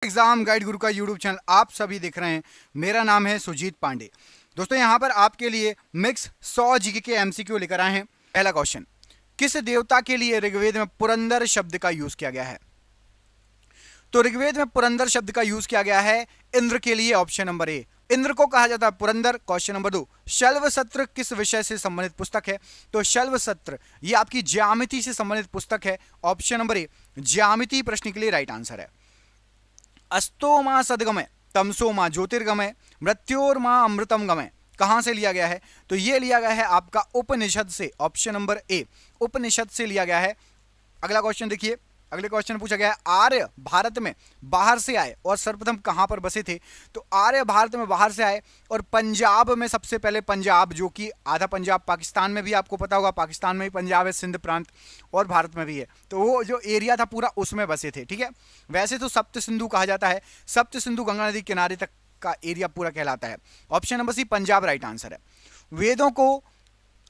Exam guide गुरु का YouTube channel आप सभी देख रहे हैं। मेरा नाम है सुजीत पांडे। दोस्तों यहाँ पर आपके लिए मिक्स 100 जीके के एमसीक्यू लेकर आए हैं। पहला क्वेश्चन, किस देवता के लिए ऋग्वेद में पुरंदर शब्द का यूज किया गया है? तो ऋग्वेद में पुरंदर शब्द का यूज किया गया है इंद्र के लिए। ऑप्शन नंबर ए, इंद्र को कहा जाता है पुरंदर। क्वेश्चन नंबर 2, शल्व सत्र किस विषय से संबंधित पुस्तक है? तो शल्व सत्र ये आपकी ज्यामिति से संबंधित पुस्तक है। ऑप्शन नंबर ए, ज्यामिति प्रश्न के लिए राइट आंसर है। अस्तो मां सदगमय, तमसो मां ज्योतिर्गमय, मृत्योर मां अमृतम गमय कहां से लिया गया है? तो ये लिया गया है आपका उपनिषद से। ऑप्शन नंबर ए, उपनिषद से लिया गया है। अगला क्वेश्चन देखिए, अगले क्वेश्चन पूछा गया है, आर्य भारत में बाहर से आए और सर्वप्रथम कहां पर बसे थे? तो आर्य भारत में बाहर से आए और पंजाब में सबसे पहले, पंजाब जो कि आधा पंजाब पाकिस्तान में भी, आपको पता होगा पाकिस्तान में भी पंजाब है, सिंध प्रांत, और भारत में भी है, तो वो जो एरिया था पूरा उसमें बसे थे। ठीक है, वैसे तो सप्त सिंधु कहा जाता है, सप्त सिंधु गंगा नदी किनारे तक का एरिया पूरा कहलाता है। Option number C, Punjab right answer है। वेदों को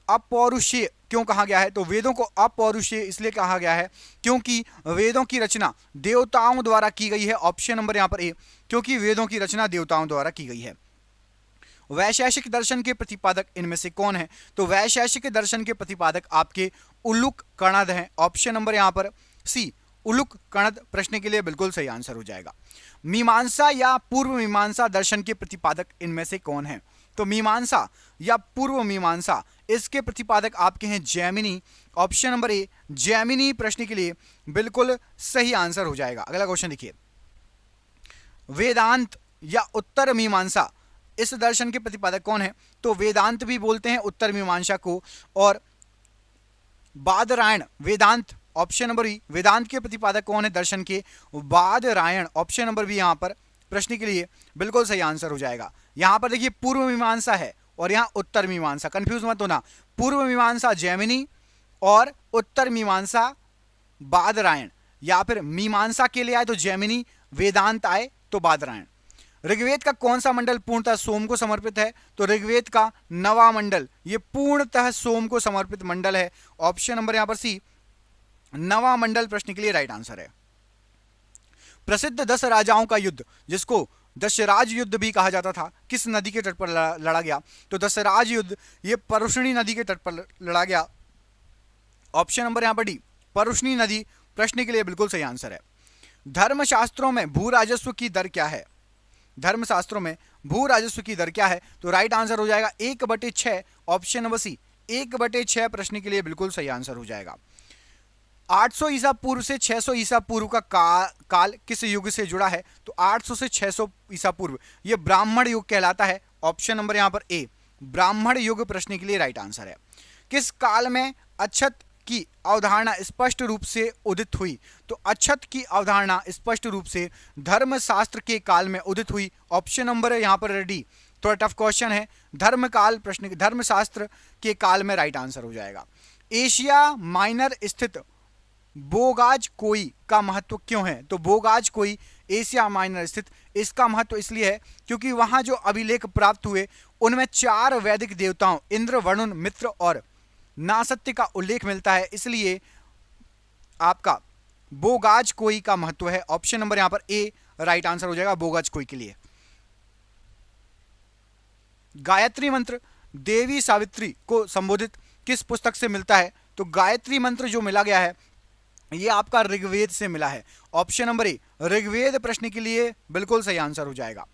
अपौरुषीय क्यों कहा गया है? तो वेदों को अपौरुषीय इसलिए कहा गया है क्योंकि वेदों की रचना देवताओं द्वारा की गई है। ऑप्शन नंबर यहां पर ए, क्योंकि वेदों की रचना देवताओं द्वारा की गई है। वैशेषिक दर्शन के प्रतिपादक इनमें से कौन है? तो वैशेषिक दर्शन के प्रतिपादक आपके उल्लूक कणद हैं। ऑप्शन नंबर यहां पर सी, उल्लूक कणद प्रश्न के लिए बिल्कुल सही आंसर हो जाएगा। मीमांसा या पूर्व मीमांसा दर्शन के प्रतिपादक इनमें से कौन है? तो मीमांसा या पूर्व मीमांसा इसके प्रतिपादक आपके हैं Jaimini. Option number A, Jaimini प्रश्न के लिए बिल्कुल सही आंसर हो जाएगा। अगला क्वेश्चन देखिए, वेदांत या उत्तर मीमांसा इस दर्शन के प्रतिपादक कौन है? तो वेदांत भी बोलते हैं उत्तर मीमांसा को, और बादरायण वेदांत। ऑप्शन नंबर बी, वेदांत के प्रतिपादक कौन है दर्शन के? बादरायण। ऑप्शन नंबर बी यहां पर प्रश्न के लिए बिल्कुल सही आंसर हो जाएगा। यहां पर देखिए पूर्व मीमांसा है और यहां उत्तर मीमांसा, कंफ्यूज मत होना। पूर्व मीमांसा जैमिनी और उत्तर मीमांसा बादरायण, या फिर मीमांसा के लिए आए तो जैमिनी, वेदांत आए तो बादरायण। ऋग्वेद का कौन सा मंडल पूर्णतः सोम को समर्पित है? तो ऋग्वेद का नवा मंडल ये पूर्णतः सोम को समर्पित मंडल है। ऑप्शन नंबर यहां पर सी, नवा मंडल प्रश्न के लिए राइट आंसर है। प्रसिद्ध 10 राजाओं का युद्ध जिसको दशराज युद्ध भी कहा जाता था, किस नदी के तट पर लड़ा गया? तो दशराज युद्ध ये परुष्णी नदी के तट पर लड़ा गया। ऑप्शन नंबर यहां पर डी, परुष्णी नदी प्रश्न के लिए बिल्कुल सही आंसर है। धर्मशास्त्रों में भू राजस्व की दर क्या है? धर्मशास्त्रों में भू राजस्व की दर क्या है? तो राइट आंसर हो जाएगा 1/6। ऑप्शन नंबर सी, 1/6 प्रश्न के लिए बिल्कुल सही आंसर हो जाएगा। 800 ईसा पूर्व से 600 ईसा पूर्व का काल किस युग से जुड़ा है? तो 800 से 600 ईसा पूर्व ये ब्राह्मण युग कहलाता है। ऑप्शन नंबर यहां पर ए, ब्राह्मण युग प्रश्न के लिए राइट आंसर है। किस काल में अक्षत की अवधारणा स्पष्ट रूप से उदित हुई? तो अक्षत की अवधारणा स्पष्ट रूप से धर्मशास्त्र के काल में उदित हुई। ऑप्शन नंबर यहां पर डी, थोड़ा टफ क्वेश्चन है, धर्मकाल प्रश्न, धर्मशास्त्र के काल में राइट आंसर हो जाएगा। एशिया माइनर स्थित बोगाज कोई का महत्व क्यों है? तो बोगाज कोई एशिया माइनर स्थित, इसका महत्व इसलिए है क्योंकि वहां जो अभिलेख प्राप्त हुए उनमें 4 वैदिक देवताओं इंद्र, वरुण, मित्र और नासत्य का उल्लेख मिलता है, इसलिए आपका बोगाज कोई का महत्व है। ऑप्शन नंबर यहां पर ए राइट आंसर हो जाएगा बोगाज कोई के लिए। गायत्री मंत्र देवी सावित्री को संबोधित किस पुस्तक से मिलता है? तो गायत्री मंत्र जो मिला गया है ये आपका ऋग्वेद से मिला है। ऑप्शन नंबर ए, ऋग्वेद प्रश्न के लिए बिल्कुल सही आंसर हो जाएगा।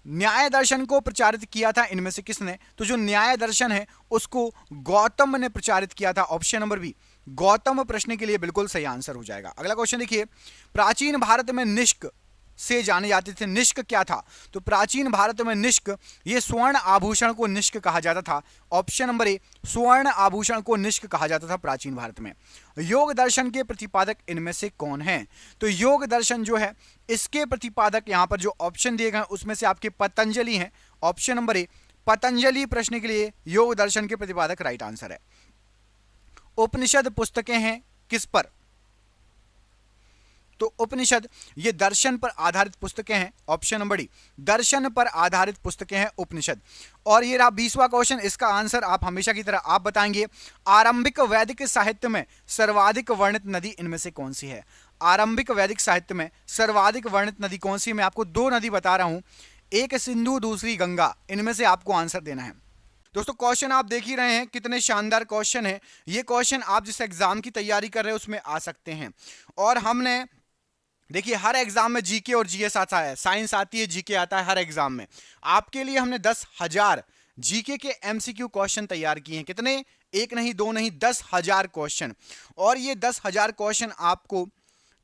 न्याय दर्शन को प्रचारित किया था इनमें से किसने? तो जो न्याय दर्शन है उसको गौतम ने प्रचारित किया था। ऑप्शन नंबर बी, गौतम प्रश्न के लिए बिल्कुल सही आंसर हो जाएगा। अगला क्वेश्चन देखिए, प्राचीन भारत में निष्क से जाने जाते थे, निष्क क्या था? तो प्राचीन भारत में निष्क ये स्वर्ण आभूषण को निष्क कहा जाता था। ऑप्शन नंबर ए, स्वर्ण आभूषण को निष्क कहा जाता था प्राचीन भारत में। योग दर्शन के प्रतिपादक इनमें से कौन है? तो योग दर्शन जो है इसके प्रतिपादक यहां पर जो ऑप्शन दिए गए उसमें से आपके पतंजलि हैं। ऑप्शन नंबर ए, पतंजलि प्रश्न के लिए योग दर्शन के प्रतिपादक राइट आंसर है। उपनिषद पुस्तकें हैं किस पर? तो उपनिषद ये दर्शन पर आधारित पुस्तकें हैं। ऑप्शन नंबर डी, दर्शन पर आधारित पुस्तकें हैं उपनिषद। और ये रहा 20वां क्वेश्चन, इसका आंसर आप हमेशा की तरह आप बताएंगे। आरंभिक वैदिक साहित्य में सर्वाधिक वर्णित नदी इनमें से कौन सी है? आरंभिक वैदिक साहित्य में सर्वाधिक वर्णित नदी कौन सी है? मैं आपको दो नदी बता रहा हूं, एक सिंधु, दूसरी गंगा। इनमें से आपको आंसर देना है। दोस्तों क्वेश्चन आप देख ही रहे हैं, कितने शानदार क्वेश्चन है। ये क्वेश्चन आप जिस एग्जाम की तैयारी कर रहे हैं उसमें आ सकते हैं। और हमने देखिए हर एग्जाम में जीके और जीएस आता है, साइंस आती है, जीके आता है हर एग्जाम में। आपके लिए हमने 10,000 जीके के एमसीक्यू क्वेश्चन तैयार किए हैं। कितने? एक नहीं, दो नहीं, 10,000 क्वेश्चन। और ये 10,000 क्वेश्चन आपको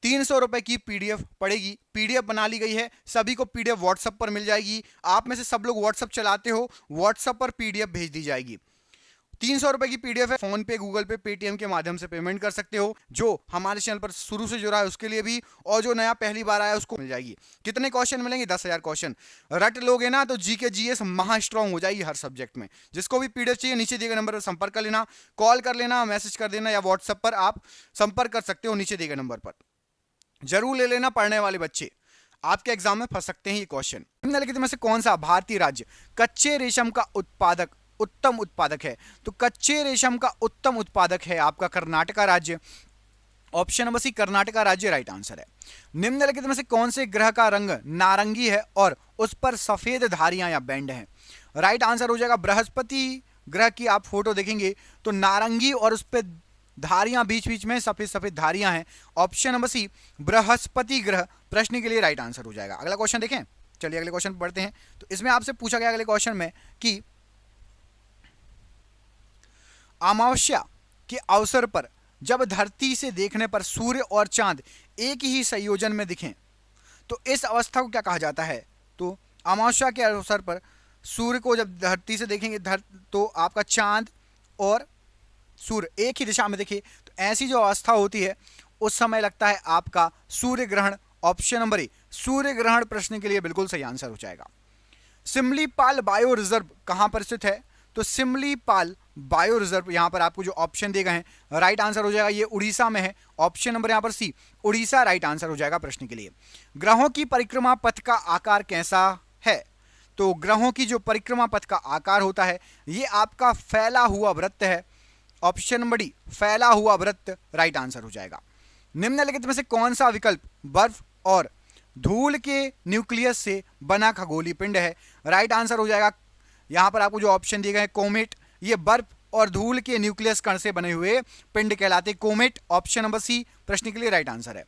300 रुपए की पीडीएफ पड़ेगी। पीडीएफ बना ली गई है, सभी को पीडीएफ व्हाट्सएप पर मिल जाएगी। आप में से सब लोग व्हाट्सएप चलाते हो, व्हाट्सएप पर पीडीएफ भेज दी जाएगी। 300 रुपए की पीडीएफ है। फोन पे, गूगल पे, पेटीएम के माध्यम से पेमेंट कर सकते हो। जो हमारे चैनल पर शुरू से जुड़ा है उसके लिए भी, और जो नया पहली बार आया उसको मिल जाएगी। कितने क्वेश्चन मिलेंगे? 10,000 क्वेश्चन। रट लोगे ना तो जीके जीएस महा स्ट्रांग हो जाएगी हर सब्जेक्ट में। जिसको भी पीडीएफ चाहिए नीचे दिए गए नंबर पर संपर्क कर लेना, कॉल कर लेना, मैसेज कर देना, या व्हाट्सएप पर आप संपर्क कर सकते हो नीचे दिए गए नंबर पर। जरूर ले लेना, पढ़ने वाले बच्चे आपके एग्जाम में फंस सकते हैं ये क्वेश्चन। निम्नलिखित में से कौन सा भारतीय राज्य कच्चे रेशम का उत्तम उत्पादक है? तो कच्चे रेशम का उत्तम उत्पादक है आपका कर्नाटका राज्य। ऑप्शन नंबर सी, कर्नाटका राज्य राइट आंसर है। निम्नलिखित में से कौन से ग्रह का रंग नारंगी है और उस पर सफेद धारियां या बैंड हैं? राइट आंसर हो जाएगा बृहस्पति ग्रह की आप फोटो देखेंगे तो नारंगी और उस पर धारियां, बीच बीच में सफेद सफेद धारियां हैं। ऑप्शन नंबर सी, बृहस्पति ग्रह प्रश्न के लिए राइट आंसर हो जाएगा। अगला क्वेश्चन देखें, चलिए अगले क्वेश्चन पढ़ते हैं। तो इसमें आपसे पूछा गया अगले क्वेश्चन में कि अमावस्या के अवसर पर जब धरती से देखने पर सूर्य और चांद एक ही संयोजन में दिखें तो इस अवस्था को क्या कहा जाता है? तो अमावस्या के अवसर पर सूर्य को जब धरती से देखेंगे तो आपका चांद और सूर्य एक ही दिशा में दिखे तो ऐसी जो अवस्था होती है उस समय लगता है आपका सूर्य ग्रहण। ऑप्शन नंबर ए, सूर्य ग्रहण प्रश्न के लिए बिल्कुल सही आंसर हो जाएगा। सिमलीपाल बायो रिजर्व कहां पर स्थित है? तो सिमलीपाल बायो रिजर्व यहां पर आपको जो ऑप्शन दिए गए हैं राइट आंसर हो जाएगा, ये उड़ीसा में है। ऑप्शन नंबर यहां पर सी, उड़ीसा राइट आंसर हो जाएगा प्रश्न के लिए। ग्रहों की परिक्रमा पथ का आकार कैसा है? तो ग्रहों की जो परिक्रमा पथ का आकार होता है ये आपका फैला हुआ वृत्त है। ऑप्शन नंबर डी, फैला हुआ वृत्त राइट आंसर हो जाएगा। निम्नलिखित में से कौन सा विकल्प बर्फ और धूल के न्यूक्लियस से बना खगोलीय पिंड है? राइट आंसर हो जाएगा यहां पर आपको जो ऑप्शन दिए गए हैं कोमेट। ये बर्फ और धूल के न्यूक्लियस कण से बने हुए पिंड कहलाते कोमेट। ऑप्शन नंबर सी प्रश्न के लिए राइट आंसर है।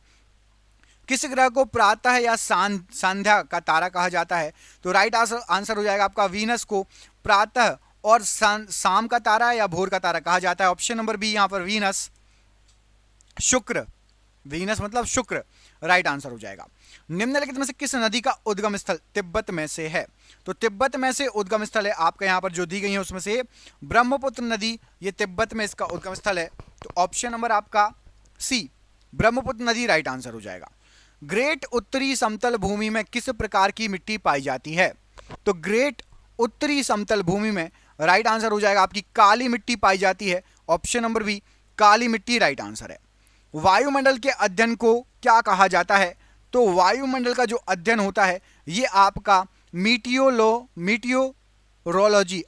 किस ग्रह को प्रातः या संध्या का तारा कहा जाता है? तो राइट आंसर हो जाएगा आपका वीनस को प्रातः और शाम का तारा या भोर का तारा कहा जाता है। ऑप्शन नंबर बी यहां पर वीनस। शुक्र, वीनस मतलब शुक्र राइट आंसर हो जाएगा। निम्नलिखित में से किस नदी का उद्गम स्थल तिब्बत में से है? तो तिब्बत में से उद्गम स्थल है आपका यहां पर जो दी गई है उसमें से ब्रह्मपुत्र नदी, ये तिब्बत में इसका उद्गम स्थल है। तो ऑप्शन नंबर आपका सी, ब्रह्मपुत्र नदी राइट आंसर हो जाएगा। ग्रेट उत्तरी समतल भूमि में किस प्रकार की मिट्टी पाई जाती है? तो ग्रेट उत्तरी समतल भूमि में राइट आंसर हो जाएगा आपकी काली मिट्टी पाई जाती है। ऑप्शन नंबर बी, काली मिट्टी राइट आंसर है। वायुमंडल के अध्ययन को क्या कहा जाता है? तो वायुमंडल का जो अध्ययन होता है ये आपका meteorology,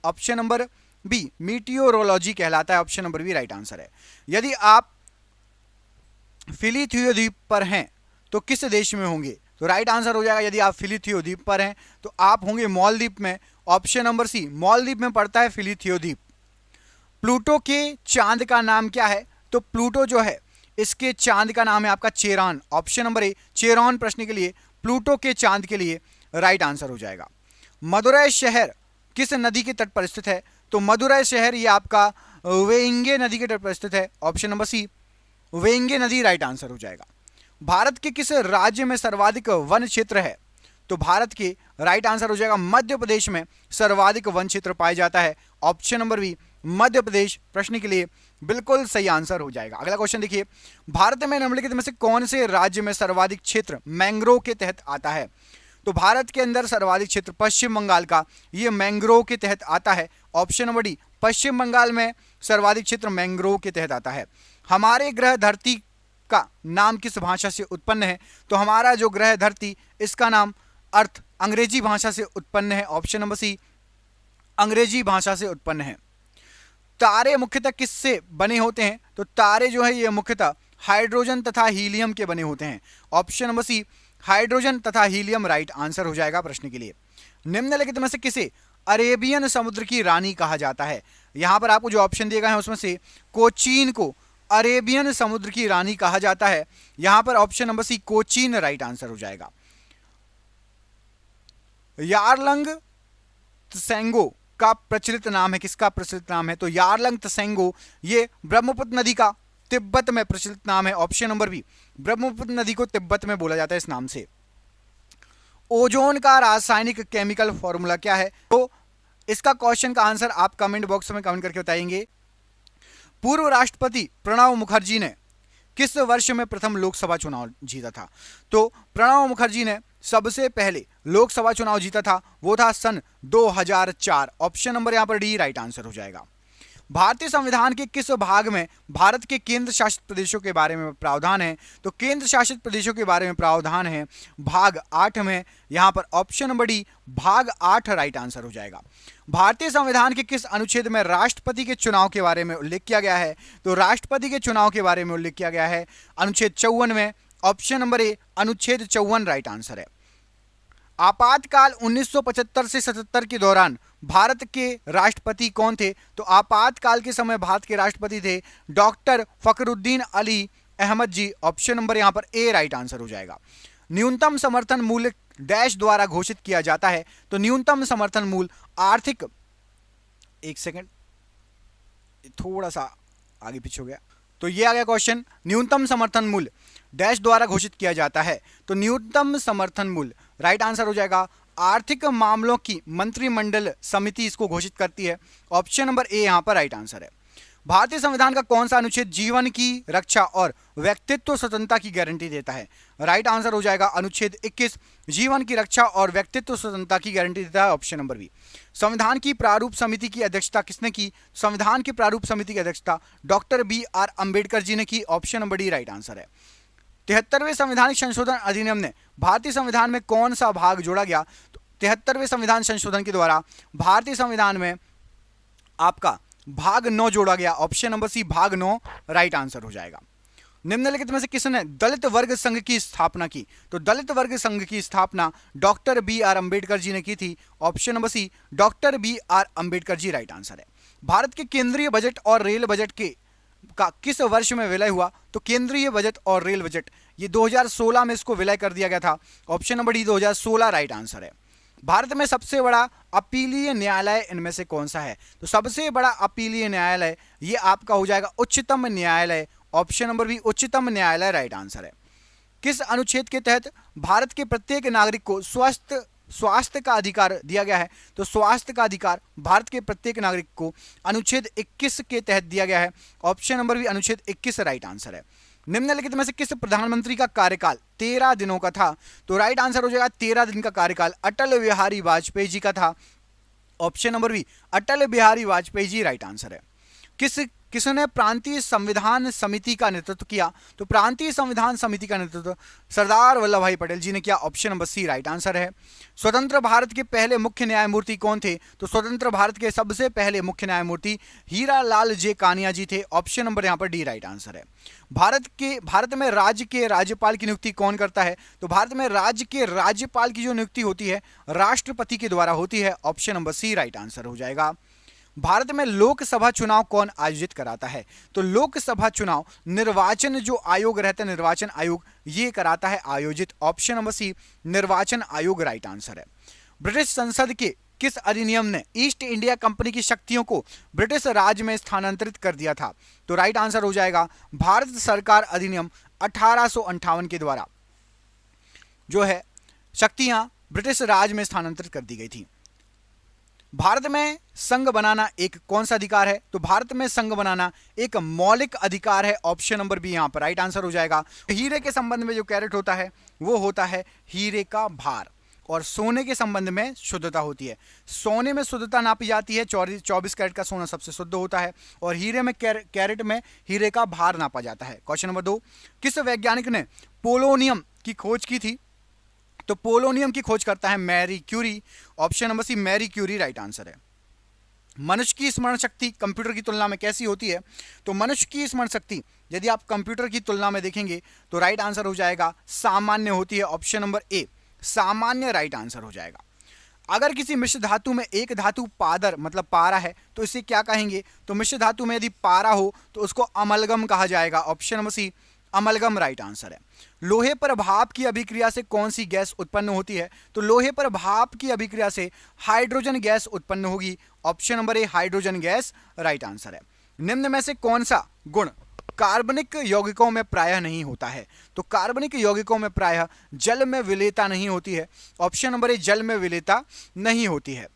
option number B meteorology कहलाता है। Option number B right answer है। यदि आप फिलिथियो द्वीप पर हैं तो किस देश में होंगे? तो राइट आंसर हो जाएगा यदि आप फिलिथियो द्वीप पर हैं तो आप होंगे मालदीव में। ऑप्शन नंबर सी, मालदीव में पड़ता है फिलिथियो द्वीप। प्लूटो के चांद का नाम क्या है? तो प्लूटो जो है इसके चांद का नाम है आपका Cheran. Option number A, Cheran प्रश्न के लिए प्लूटो के चांद के लिए राइट आंसर हो जाएगा। मदुरै शहर किस नदी के तट पर स्थित है? तो मदुरै शहर ये आपका वेंगे नदी के तट पर स्थित है। ऑप्शन नंबर सी, वेंगे नदी राइट आंसर हो जाएगा। भारत के किस राज्य में सर्वाधिक वन क्षेत्र है? तो भारत के राइट आंसर हो जाएगा मध्य प्रदेश में सर्वाधिक वन क्षेत्र पाया जाता है। Option number B, Madhya Pradesh प्रश्न के लिए बिल्कुल सही आंसर हो जाएगा। अगला क्वेश्चन देखिए, भारत में निम्नलिखित में से कौन से राज्य में सर्वाधिक क्षेत्र मैंग्रोव के तहत आता है? तो भारत के अंदर सर्वाधिक क्षेत्र पश्चिम बंगाल का ये मैंग्रोव के तहत आता है। ऑप्शन नंबर डी, पश्चिम बंगाल में सर्वाधिक क्षेत्र मैंग्रोव के तहत आता है। हमारे ग्रह धरती का नाम किस भाषा से उत्पन्न है? तो हमारा जो ग्रह धरती इसका नाम अर्थ अंग्रेजी भाषा से उत्पन्न है। ऑप्शन नंबर सी, अंग्रेजी भाषा से उत्पन्न है। तारे मुख्यतः किससे बने होते हैं? तो तारे जो है ये मुख्यतः हाइड्रोजन तथा हीलियम के बने होते हैं। ऑप्शन नंबर सी हाइड्रोजन तथा हीलियम राइट आंसर हो जाएगा प्रश्न के लिए। निम्नलिखित में से किसे अरेबियन समुद्र की रानी कहा जाता है? यहां पर आपको जो ऑप्शन दिए गए हैं उसमें से कोचीन को अरेबियन समुद्र की रानी कहा जाता है। यहां पर option number C Cochin right answer हो जाएगा। यारलंग त्सैंगो का प्रचलित नाम है, किसका प्रचलित नाम है? तो यारलंग त्सैंगो ये ब्रह्मपुत्र नदी का तिब्बत में प्रचलित नाम है। ऑप्शन नंबर बी ब्रह्मपुत्र नदी को तिब्बत में बोला जाता है इस नाम से। ओजोन का रासायनिक केमिकल फॉर्मूला क्या है? तो इसका क्वेश्चन का आंसर आप कमेंट बॉक्स में कमेंट करके बताएंगे। पूर्व राष्ट्रपति प्रणब मुखर्जी ने किस वर्ष में प्रथम लोकसभा चुनाव जीता था? तो प्रणब मुखर्जी ने सबसे पहले लोकसभा चुनाव जीता था, वो था सन 2004। ऑप्शन नंबर यहां पर डी राइट आंसर हो जाएगा। भारतीय संविधान के किस भाग में भारत के केंद्र शासित प्रदेशों के बारे में प्रावधान है? तो केंद्र शासित प्रदेशों के बारे में प्रावधान है भाग 8 में। यहां पर ऑप्शन नंबर डी भाग 8 राइट आंसर हो जाएगा। भारतीय संविधान के किस अनुच्छेद में राष्ट्रपति के चुनाव के बारे में उल्लेख किया गया है? तो राष्ट्रपति के चुनाव के बारे में उल्लेख किया गया है अनुच्छेद 54 में। ऑप्शन नंबर ए अनुच्छेद 54 राइट आंसर है। आपातकाल 1975 से 77 के दौरान भारत के राष्ट्रपति कौन थे? तो आपातकाल के समय भारत के राष्ट्रपति थे डॉक्टर फखरुद्दीन अली अहमद जी। ऑप्शन नंबर यहां पर ए राइट आंसर हो जाएगा। न्यूनतम समर्थन मूल्य डैश द्वारा घोषित किया जाता है? तो न्यूनतम समर्थन मूल्य आर्थिक, एक सेकंड थोड़ा सा आगे पीछे हो गया, तो ये आ गया क्वेश्चन। न्यूनतम समर्थन मूल्य डैश द्वारा घोषित किया जाता है? तो न्यूनतम समर्थन मूल्य राइट आंसर हो जाएगा। आर्थिक मामलों की मंत्रिमंडल समिति इसको घोषित करती है। ऑप्शन नंबर ए यहां पर राइट आंसर है। भारतीय संविधान का कौन सा अनुच्छेद जीवन की रक्षा और व्यक्तित्व स्वतंत्रता की गारंटी देता है? राइट आंसर हो जाएगा अनुच्छेद 21 जीवन की रक्षा और व्यक्तित्व स्वतंत्रता की गारंटी देता है। Option number B. संविधान की प्रारूप समिति की अध्यक्षता किसने की? संविधान की प्रारूप समिति की अध्यक्षता डॉक्टर BR अम्बेडकर जी ने की। Option number D right answer है। 73वें संविधानिक संशोधन अधिनियम ने भारतीय संविधान में कौन सा भाग जोड़ा गया? तो 73वें संविधान संशोधन के द्वारा भारतीय संविधान में आपका भाग 9 जोड़ा गया। ऑप्शन नंबर सी भाग 9 राइट आंसर हो जाएगा। निम्नलिखित में से किसने दलित वर्ग संघ की स्थापना की? तो दलित वर्ग संघ की स्थापना डॉक्टर BR अम्बेडकर जी ने की थी। Option number C doctor BR Ambedkar ji right answer है। भारत के केंद्रीय बजट और रेल बजट का किस वर्ष में विलय हुआ? तो केंद्रीय बजट और रेल बजट ये 2016 में इसको विलय कर दिया गया था। Option number D 2016 right answer है। भारत में सबसे बड़ा अपीलीय न्यायालय इनमें से कौन सा है? तो सबसे बड़ा अपीलीय न्यायालय ये आपका हो जाएगा उच्चतम न्यायालय। ऑप्शन नंबर बी उच्चतम न्यायालय राइट आंसर है। किस अनुच्छेद के तहत भारत के प्रत्येक नागरिक को स्वास्थ्य का अधिकार दिया गया है? तो स्वास्थ्य का अधिकार भारत के प्रत्येक नागरिक को अनुच्छेद 21 के तहत दिया गया है। ऑप्शन नंबर भी अनुच्छेद 21 राइट आंसर है। निम्नलिखित में से किस प्रधानमंत्री का कार्यकाल 13 दिनों का था? तो राइट आंसर हो जाएगा 13 दिन का कार्यकाल अटल बिहारी वाजपेयी जी का था। Option number B Atal Bihari Vajpayee ji right answer है। किसने प्रांतीय संविधान समिति का नेतृत्व किया? तो प्रांतीय संविधान समिति का नेतृत्व सरदार वल्लभ भाई पटेल जी ने किया। Option number C right answer है। स्वतंत्र भारत के पहले मुख्य न्यायमूर्ति कौन थे? तो स्वतंत्र भारत के सबसे पहले मुख्य न्यायमूर्ति हीरालाल जे कानिया जी थे। ऑप्शन नंबर यहां पर डी राइट आंसर है। भारत में राज्य के राज्यपाल की नियुक्ति कौन करता है? तो भारत में राज्य के राज्यपाल की जो नियुक्ति होती है राष्ट्रपति के द्वारा होती है। Option number C right answer हो जाएगा। भारत में लोकसभा चुनाव कौन आयोजित कराता है? तो लोकसभा चुनाव निर्वाचन जो आयोग रहता है निर्वाचन आयोग ये कराता है आयोजित। ऑप्शन नंबर सी निर्वाचन आयोग राइट आंसर है। ब्रिटिश संसद के किस अधिनियम ने ईस्ट इंडिया कंपनी की शक्तियों को ब्रिटिश राज में स्थानांतरित कर दिया था? तो राइट आंसर हो जाएगा भारत सरकार अधिनियम 1858 के द्वारा जो है शक्तियां ब्रिटिश राज में स्थानांतरित कर दी गई थी। भारत में संघ बनाना एक कौन सा अधिकार है? तो भारत में संघ बनाना एक मौलिक अधिकार है। ऑप्शन नंबर बी यहां पर राइट आंसर हो जाएगा। हीरे के संबंध में जो कैरेट होता है वो होता है हीरे का भार और सोने के संबंध में शुद्धता होती है। सोने में शुद्धता नापी जाती है 24 कैरेट का सोना सबसे शुद्ध होता है और हीरे में कैरेट में हीरे का भार नापा जाता है। क्वेश्चन नंबर 2 किस वैज्ञानिक ने पोलोनियम की खोज की थी? तो पोलोनियम की खोज करता है Marie Curie. Option number C Marie Curie right answer है। मनुष्य की स्मरण शक्ति कंप्यूटर की तुलना में कैसी होती है? तो मनुष्य की स्मरण शक्ति यदि आप कंप्यूटर की तुलना में देखेंगे तो राइट आंसर हो जाएगा सामान्य होती है। ऑप्शन नंबर ए सामान्य राइट आंसर हो जाएगा। अगर किसी मिश्र धातु में एक धातु पादर मतलब पारा है तो इसे क्या कहेंगे? तो मिश्र धातु में यदि पारा हो तो उसको अमलगम कहा जाएगा। Option number C amalgam right answer है। लोहे पर भाप की अभिक्रिया से कौन सी गैस उत्पन्न होती है? तो लोहे पर भाप की अभिक्रिया से हाइड्रोजन गैस उत्पन्न होगी। Option number A hydrogen gas right answer है। निम्न में से कौन सा गुण कार्बनिक यौगिकों में प्रायः नहीं होता है? तो कार्बनिक यौगिकों में प्रायः जल में विलेयता नहीं होती है। ऑप्शन नंबर ए जल में विलेयता नहीं होती है।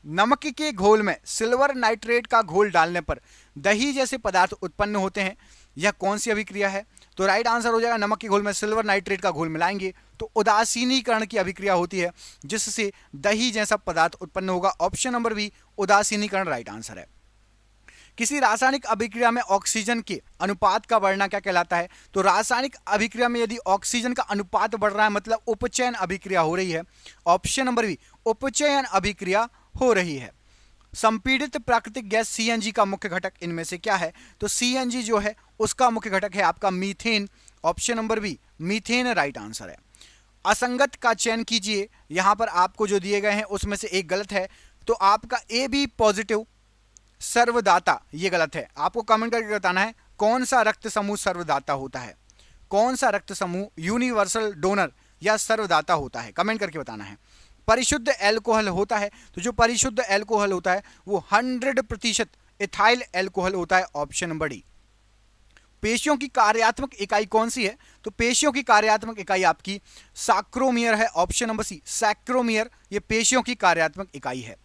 नमक के घोल में सिल्वर नाइट्रेट का घोल डालने पर दही जैसे पदार्थ उत्पन्न होते हैं। यह कौन सी अभिक्रिया है? तो राइट आंसर हो जाएगा नमक के घोल में सिल्वर नाइट्रेट का घोल मिलाएंगे तो उदासीनीकरण की अभिक्रिया होती है जिससे दही जैसा पदार्थ उत्पन्न होगा। ऑप्शन नंबर बी उदासीनीकरण राइट आंसर है। किसी रासायनिक अभिक्रिया में ऑक्सीजन के अनुपात का बढ़ना क्या कहलाता है? तो रासायनिक अभिक्रिया में यदि ऑक्सीजन का अनुपात बढ़ रहा है मतलब उपचयन अभिक्रिया हो रही है। ऑप्शन नंबर बी उपचयन अभिक्रिया हो रही है। संपीड़ित प्राकृतिक गैस सीएनजी का मुख्य घटक इनमें से क्या है? तो सीएनजी जो है उसका मुख्य घटक है आपका methane. Option number B methane right answer है। असंगत का चयन कीजिए। यहां पर आपको जो दिए गए हैं उसमें से एक गलत है तो आपका ए बी पॉजिटिव सर्वदाता ये गलत है। आपको कमेंट करके बताना है कौन सा रक्त समूह सर्वदाता होता है, कौन सा रक्त समूह यूनिवर्सल डोनर या सर्वदाता होता है, कमेंट करके बताना है। परिशुद्ध एल्कोहल होता है तो जो परिशुद्ध एल्कोहल होता है वो 100% इथाइल एल्कोहल होता है। Option number D. पेशियों की कार्यात्मक इकाई कौन सी है? तो पेशियों की कार्यात्मक इकाई आपकी सैक्रोमियर है। ऑप्शन नंबर सी सैक्रोमियर ये पेशियों की कार्यात्मक इकाई है।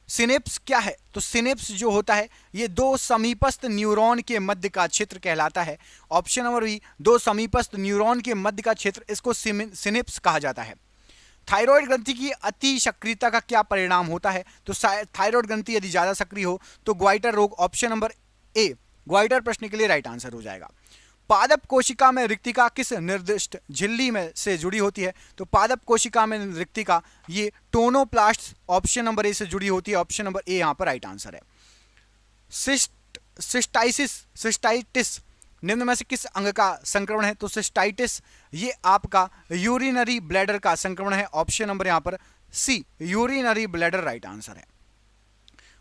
सिनेप्स क्या है? तो सिनेप्स जो होता है ये दो समीपस्थ न्यूरॉन के मध्य का क्षेत्र कहलाता है। ऑप्शन नंबर बी दो समीपस्थ न्यूरॉन के मध्य का क्षेत्र इसको सिनेप्स कहा जाता है। थायराइड ग्रंथि की अति सक्रियता का क्या परिणाम होता है? तो थायराइड ग्रंथि यदि ज्यादा सक्रिय हो तो ग्वाइटर रोग। ऑप्शन नंबर ए ग्वाइटर प्रश्न के लिए राइट आंसर हो जाएगा। पादप कोशिका में रिक्तिका किस निर्दिष्ट झिल्ली में से जुड़ी होती है? तो पादप कोशिका में रिक्तिका ये टोनोप्लास्ट ऑप्शन नंबर ए से जुड़ी होती है। ऑप्शन नंबर ए यहां पर राइट आंसर है। सिस्टाइटिस निम्न में से किस अंग का संक्रमण है? तो सिस्टाइटिस ये आपका यूरिनरी ब्लैडर का संक्रमण है। ऑप्शन नंबर यहां पर सी यूरिनरी ब्लैडर राइट आंसर है।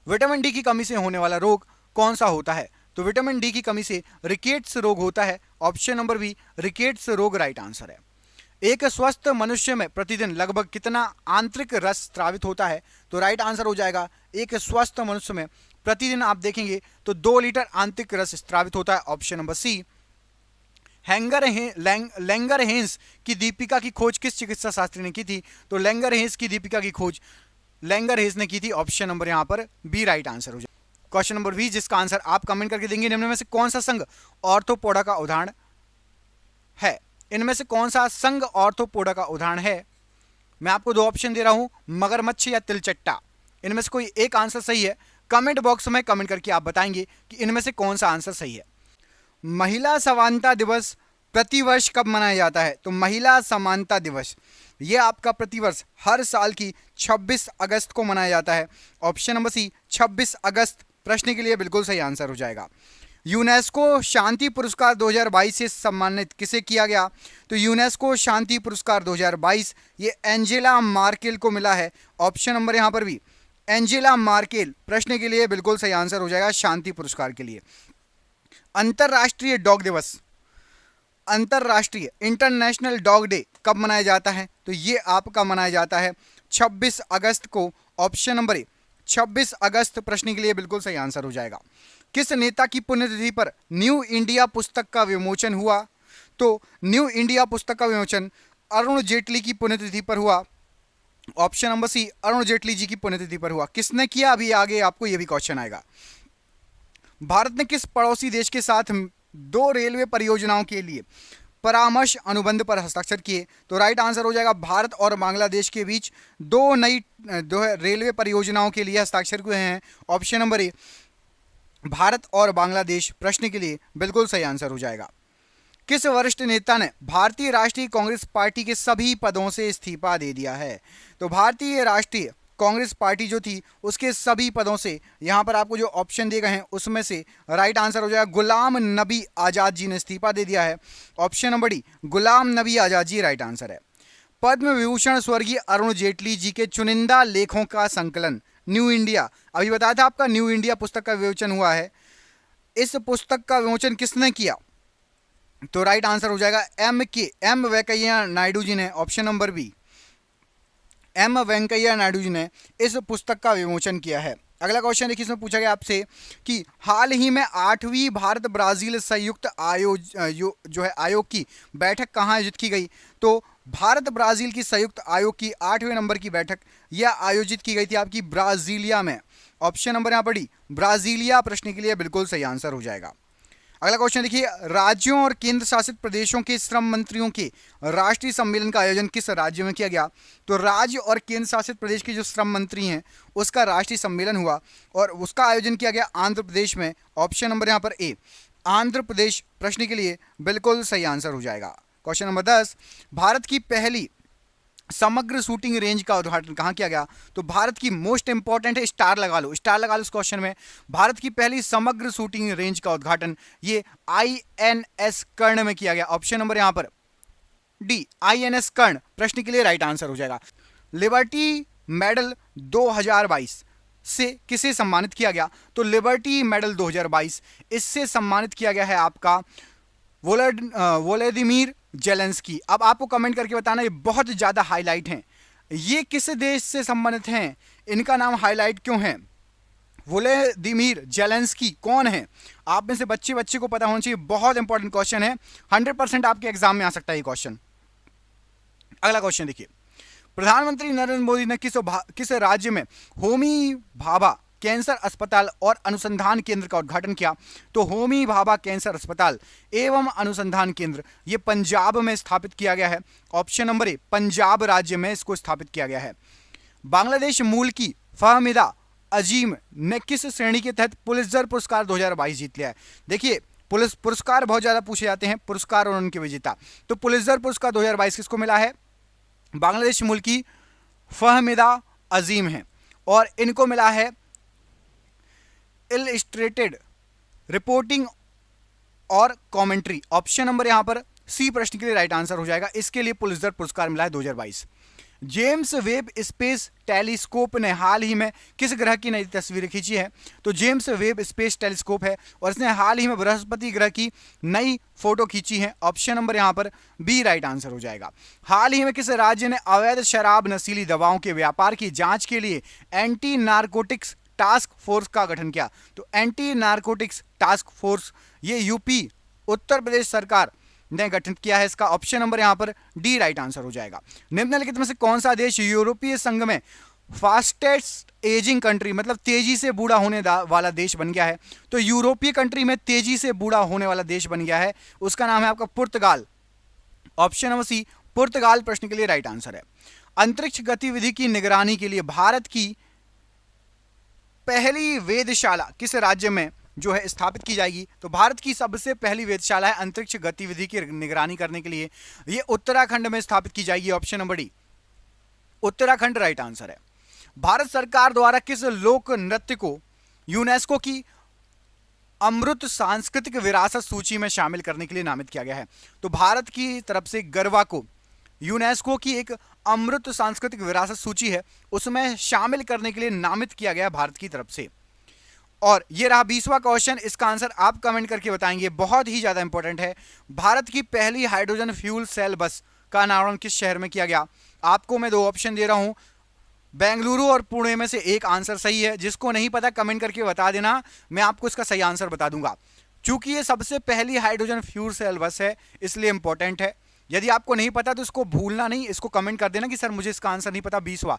विटामिन डी की कमी से होने वाला रोग कौन सा होता है? तो विटामिन डी की कमी से रिकेट्स रोग होता है। ऑप्शन नंबर बी रिकेट्स रोग राइट आंसर है। एक स्वस्थ मनुष्य में प्रतिदिन लगभग कितना आंतरिक रस स्रावित होता है? तो राइट आंसर हो जाएगा एक स्वस्थ मनुष्य में प्रतिदिन आप देखेंगे तो 2 लीटर आंतरिक रस स्रावित होता है। ऑप्शन नंबर सी। लैंगरहेंस की दीपिका की खोज किस चिकित्सा शास्त्री ने की थी? तो लैंगरहेंस की दीपिका की खोज लैंगरहेंस ने की थी। ऑप्शन नंबर यहां पर बी राइट आंसर हो जाएगा। क्वेश्चन नंबर 20 जिसका आंसर आप कमेंट करके देंगे निम्न में से कौन सा संघ ऑर्थोपोडा का उदाहरण है? इनमें से कौन सा संघ ऑर्थोपोडा का उदाहरण है? मैं आपको 2 ऑप्शन दे रहा हूं मगरमच्छ या तिलचट्टा। इनमें से कोई एक आंसर सही है। कमेंट बॉक्स में कमेंट करके आप बताएंगे कि इनमें से कौन सा आंसर सही है। महिला समानता दिवस प्रतिवर्ष कब मनाया जाता है? तो महिला समानता दिवस ये आपका प्रतिवर्ष हर साल की 26 अगस्त को मनाया जाता है। ऑप्शन नंबर सी 26 अगस्त प्रश्न के लिए बिल्कुल सही आंसर हो जाएगा। यूनेस्को शांति पुरस्कार 2022 से सम्मानित किसे किया गया? तो यूनेस्को शांति पुरस्कार 2022 ये एंजेला मार्केल को मिला है। ऑप्शन नंबर यहां पर भी एंजेला मार्केल प्रश्न के लिए बिल्कुल सही आंसर हो जाएगा शांति पुरस्कार के लिए। अंतरराष्ट्रीय डॉग दिवस अंतरराष्ट्रीय इंटरनेशनल डॉग डे कब मनाया जाता है? तो ये आपका मनाया जाता है 26 अगस्त को। ऑप्शन नंबर ए 26 अगस्त प्रश्न के लिए बिल्कुल सही आंसर हो जाएगा। किस नेता की पुण्यतिथि पर न्यू इंडिया पुस्तक का विमोचन हुआ? तो न्यू इंडिया पुस्तक का विमोचन अरुण जेटली की पुण्यतिथि पर हुआ। Option number C Arun Jaitley ji की पुण्यतिथि पर हुआ। किसने किया? अभी आगे आपको यह भी क्वेश्चन आएगा। भारत ने किस पड़ोसी देश के साथ 2 रेलवे परियोजनाओं के लिए परामर्श अनुबंध पर हस्ताक्षर किए? तो राइट आंसर हो जाएगा भारत और बांग्लादेश के बीच 2 रेलवे परियोजनाओं के लिए हस्ताक्षर हुए हैं। ऑप्शन नंबर ए भारत और बांग्लादेश प्रश्न के लिए बिल्कुल सही आंसर हो जाएगा। किस वरिष्ठ नेता ने भारतीय राष्ट्रीय कांग्रेस पार्टी के सभी पदों से इस्तीफा दे दिया है? तो भारतीय राष्ट्रीय कांग्रेस पार्टी जो थी उसके सभी पदों से। यहां पर आपको जो ऑप्शन दिए गए हैं उसमें से राइट आंसर हो जाएगा गुलाम नबी आजाद जी ने इस्तीफा दे दिया है। Option number D, Ghulam Nabi Azad ji right answer है। पद्म विभूषण स्वर्गीय अरुण जेटली जी के चुनिंदा लेखों का संकलन न्यू इंडिया, अभी बताया था आपका न्यू इंडिया पुस्तक का विमोचन हुआ है। इस पुस्तक का विमोचन किसने किया? तो राइट आंसर हो जाएगा एम वेंकैया नायडू जी ने। Option number B, M Venkaiah Naidu ji ने इस पुस्तक का विमोचन किया है। अगला क्वेश्चन देखिए, इसमें पूछा गया आपसे कि हाल ही में 8वीं भारत ब्राज़ील संयुक्त जो है आयोग की बैठक कहाँ आयोजित की गई? तो भारत ब्राज़ील की संयुक्त आयोग की 8वें नंबर की बैठक यह आयोजित की गई थी आपकी ब्राज़ीलिया में। ऑप्शन नंबर यहाँ पर डी, ब्राज़ीलिया प्रश्न के लिए बिल्कुल सही आंसर हो जाएगा। अगला क्वेश्चन देखिए, राज्यों और केंद्र शासित प्रदेशों के श्रम मंत्रियों के राष्ट्रीय सम्मेलन का आयोजन किस राज्य में किया गया? तो राज्य और केंद्र शासित प्रदेश के जो श्रम मंत्री हैं उसका राष्ट्रीय सम्मेलन हुआ और उसका आयोजन किया गया आंध्र प्रदेश में। ऑप्शन नंबर यहाँ पर ए, आंध्र प्रदेश प्रश्न के लिए बिल्कुल सही आंसर हो जाएगा। क्वेश्चन नंबर 10, भारत की पहली समग्र शूटिंग रेंज का उद्घाटन कहाँ किया गया? तो भारत की मोस्ट इंपॉर्टेंट है, स्टार लगा लो इस क्वेश्चन में। भारत की पहली समग्र शूटिंग रेंज का उद्घाटन ये INS कर्ण में किया गया। ऑप्शन नंबर यहां पर डी, INS कर्ण प्रश्न के लिए राइट आंसर हो जाएगा। लिबर्टी मेडल 2022 से किसे सम्मानित किया गया? तो लिबर्टी मेडल 2022 इससे सम्मानित किया गया है आपका वोलोदिमीर जेलेंस्की। अब आपको कमेंट करके बताना, ये बहुत ज़्यादा हाईलाइट हैं, ये किस देश से संबंधित हैं, इनका नाम हाईलाइट क्यों है? वोलोदिमीर जेलेंस्की कौन है? आप में से बच्चे को पता होना चाहिए, बहुत इंपॉर्टेंट क्वेश्चन है, 100% आपके एग्जाम में आ सकता है ये क्वेश्चन। अगला क्वेश्चन देखिए, प्रधानमंत्री नरेंद्र मोदी ने किस राज्य में होमी भाभा कैंसर अस्पताल और अनुसंधान केंद्र का उद्घाटन किया? तो होमी भाभा कैंसर अस्पताल एवं अनुसंधान केंद्र ये पंजाब में स्थापित किया गया है। ऑप्शन नंबर ए, पंजाब राज्य में इसको स्थापित किया गया है। बांग्लादेश मूल की फहमिदा अजीम ने किस श्रेणी के तहत पुलित्जर पुरस्कार 2022 जीत लिया है? देखिए, पुलिस पुरस्कार बहुत ज्यादा पूछे जाते हैं, पुरस्कार और उनके विजेता। तो पुलित्जर पुरस्कार 2022 किसको मिला है? बांग्लादेश मूल की फहमिदा अजीम है और इनको मिला है इलस्ट्रेटेड रिपोर्टिंग और कमेंट्री। ऑप्शन नंबर यहां पर सी प्रश्न के लिए राइट आंसर हो जाएगा। इसके लिए पुलित्जर पुरस्कार मिला है 2022। जेम्स वेब स्पेस टेलीस्कोप ने हाल ही में किस ग्रह की नई तस्वीर खींची है? तो जेम्स वेब स्पेस टेलीस्कोप है और इसने हाल ही में बृहस्पति ग्रह की नई फोटो खींची है। ऑप्शन नंबर यहां पर बी राइट आंसर हो जाएगा। हाल ही में किस राज्य ने अवैध शराब नशीली दवाओं के व्यापार की जांच के लिए एंटी नारकोटिक्स टास्क फोर्स का गठन किया? तो एंटी नारकोटिक्स टास्क फोर्स ये यूपी उत्तर प्रदेश सरकार ने गठन किया है। इसका ऑप्शन नंबर यहां पर डी राइट आंसर हो जाएगा। निम्नलिखित में से कौन सा देश यूरोपीय संघ में फास्टेस्ट एजिंग कंट्री मतलब तेजी से बूढ़ा होने वाला देश बन गया है? तो यूरोपीय कंट्री में तेजी से बूढ़ा होने वाला देश बन गया है, उसका नाम है आपका पुर्तगाल। ऑप्शन नंबर सी, पुर्तगाल प्रश्न के लिए राइट आंसर है। अंतरिक्ष गतिविधि की निगरानी के लिए भारत की पहली वेधशाला किस राज्य में जो है स्थापित की जाएगी? तो भारत की सबसे पहली वेधशाला है अंतरिक्ष गतिविधि की निगरानी करने के लिए, ये उत्तराखंड में स्थापित की जाएगी। Option number D, Uttarakhand right answer है। भारत सरकार द्वारा किस लोक नृत्य को यूनेस्को की अमृत सांस्कृतिक विरासत सूची में शामिल करने के लिए नामित किया गया है? तो भारत की तरफ से गरबा को यूनेस्को की एक अमृत सांस्कृतिक विरासत सूची है उसमें शामिल करने के लिए नामित किया गया भारत की तरफ से। और ये रहा 20वां क्वेश्चन, इसका आंसर आप कमेंट करके बताएंगे, बहुत ही ज्यादा इंपॉर्टेंट है। भारत की पहली हाइड्रोजन फ्यूल सेल बस का अनावरण किस शहर में किया गया? आपको मैं 2 ऑप्शन दे रहा हूं, बेंगलुरु और पुणे में से एक आंसर सही है। जिसको नहीं पता कमेंट करके बता देना, मैं आपको इसका सही आंसर बता दूंगा। चूंकि ये सबसे पहली हाइड्रोजन फ्यूल सेल बस है इसलिए इंपॉर्टेंट है। यदि आपको नहीं पता तो इसको भूलना नहीं, इसको कमेंट कर देना कि सर मुझे इसका आंसर नहीं पता 20वां।